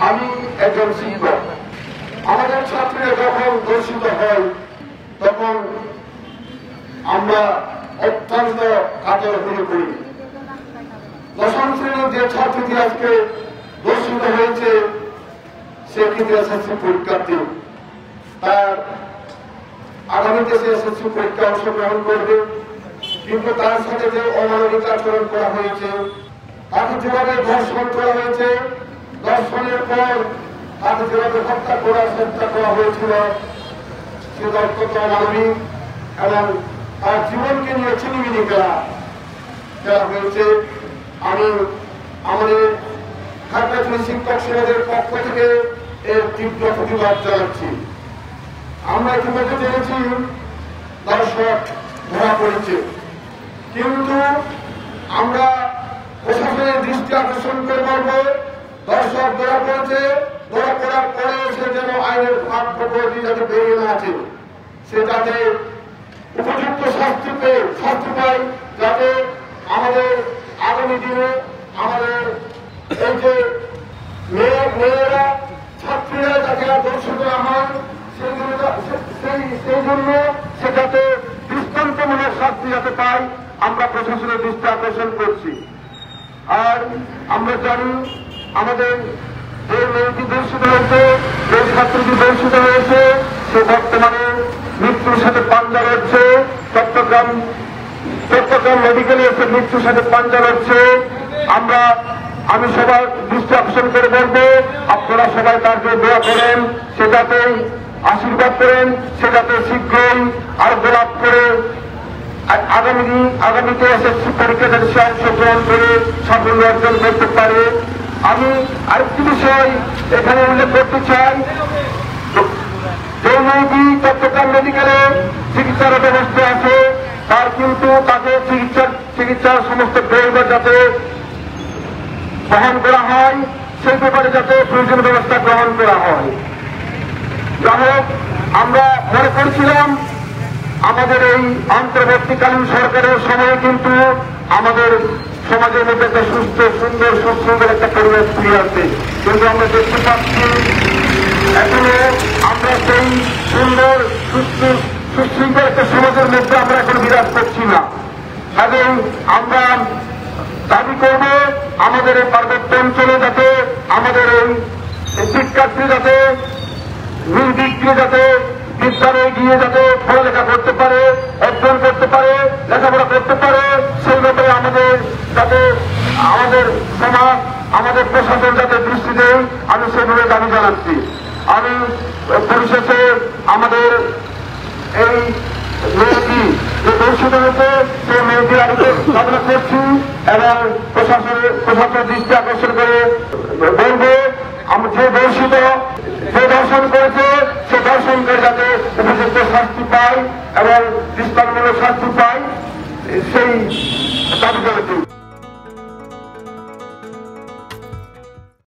আমি একজন শিক্ষক। আমাদের ছাত্রীরা যখন দর্শিত হয় তখন আমরা অত্যন্ত কাতর হয়ে পড়ি। দশম শ্রেণীর যে ছাত্রীটি আজকে দর্শিত হয়েছে সে কিন্তু এসএসসি পরীক্ষার্থী, তার আগামীতে সে এসএসসি পরীক্ষা অংশগ্রহণ করবে, কিন্তু তার সাথে যে অমানবিক আচরণ করা হয়েছে, তাকে যেভাবে ধর্ষণ করা হয়েছে, ধর্ষণের পর তাকে যেভাবে হত্যা করার চেষ্টা করা হয়েছিল সেটা অত্যন্ত অমানবিক এবং তার জীবনকে নিয়ে ছিনিমিনি করা হয়েছে। আমি আমাদের খাগড়াছড়ি শিক্ষক সমাজের পক্ষ থেকে এর তীব্র প্রতিবাদ জানাচ্ছি। আমরা ইতিমধ্যে জেনেছি দর্শক ধরা পড়েছে, কিন্তু আমরা প্রশাসনের দৃষ্টি আকর্ষণ করে বলবো দর্শক ধরা পড়েছে, ধরা পড়ার পরে সে যেন আইনের ফাঁক প্রকৃতি যাতে বেরিয়ে না আছে, সে যাতে উপযুক্ত শাস্তি পায়, যাতে আমাদের আগামী দিনে আমাদের এই যে মেয়েরা ছাত্রীরা যাতে দর্শিত না হয় সেই জন্য সে যাতে দৃষ্টান্তমূলক শাস্তি যাতে পায় আমরা প্রশাসনের দৃষ্টি আকর্ষণ করছি। আর আমরা জানি আমাদের যে মেয়েটি দর্শিত হয়েছে, যে ছাত্রটি দর্শিত হয়েছে, সে বর্তমানে মৃত্যুর সাথে পাঞ্জা লড়ছে। চট্টগ্রাম মেডিকেলে এসে মৃত্যুর সাথে পাঞ্জা লড়ছে। আমি সবার দৃষ্টি আকর্ষণ করে বলবো আপনারা সবাই তাকে দোয়া করেন, সে যাতে আশীর্বাদ করেন, সে যাতে শীঘ্রই আর গোলাপ করে আগামীতে এসএসসি পরীক্ষাতে সে অংশগ্রহণ করে সাফল্য অর্জন করতে পারে। আমি আরেকটি বিষয় এখানে উল্লেখ করতে চাই, যে মেয়েটি চট্টগ্রাম মেডিকেলে চিকিৎসার ব্যবস্থা আছে তার কিন্তু তাকে চিকিৎসার সমস্ত ব্যয়ভার যাতে বহন করা হয়, সেই ব্যাপারে যাতে প্রয়োজনীয় ব্যবস্থা গ্রহণ করা হয়। যাই হোক, আমরা মনে করছিলাম আমাদের এই অন্তর্বর্তীকালীন সরকারের সময়ে কিন্তু আমাদের সমাজের মধ্যে একটা সুস্থ সুন্দর একটা পরিবেশ ফিরে আসবে, কিন্তু আমরা দেখতে পাচ্ছি এখনো আমরা সেই সুন্দর সুশৃঙ্খল একটা সমাজের মধ্যে আমরা এখন বিরাজ করছি না। এবং আমরা দাবি করব আমাদের এই পার্বত্য অঞ্চলে যাতে আমাদের এই শিক্ষার্থী যাতে নির্দিগ্ধে যাতে বিদ্যালয়ে গিয়ে যাতে পড়ালেখা করতে পারে, অর্জন করতে পারে, লেখাপড়া করতে পারে, সেই ব্যাপারে আমাদের যাতে আমাদের সমাজ আমাদের প্রশাসন যাতে দৃষ্টি দেয় আমি সেভাবে দাবি জানাচ্ছি। আমি পরিশেষে আমাদের এই মেয়েটি যে দর্শিত হয়েছে সেই মেয়েটি আমি কামনা করছি এবং প্রশাসনের দৃষ্টি আকর্ষণ করে বলবো যে দর্শন করেছে সে দর্শন করে যাতে উপযুক্ত শাস্তি পায় এবং দৃষ্টান্তমূলক শাস্তি পায় সেই দাবি জানাচ্ছি।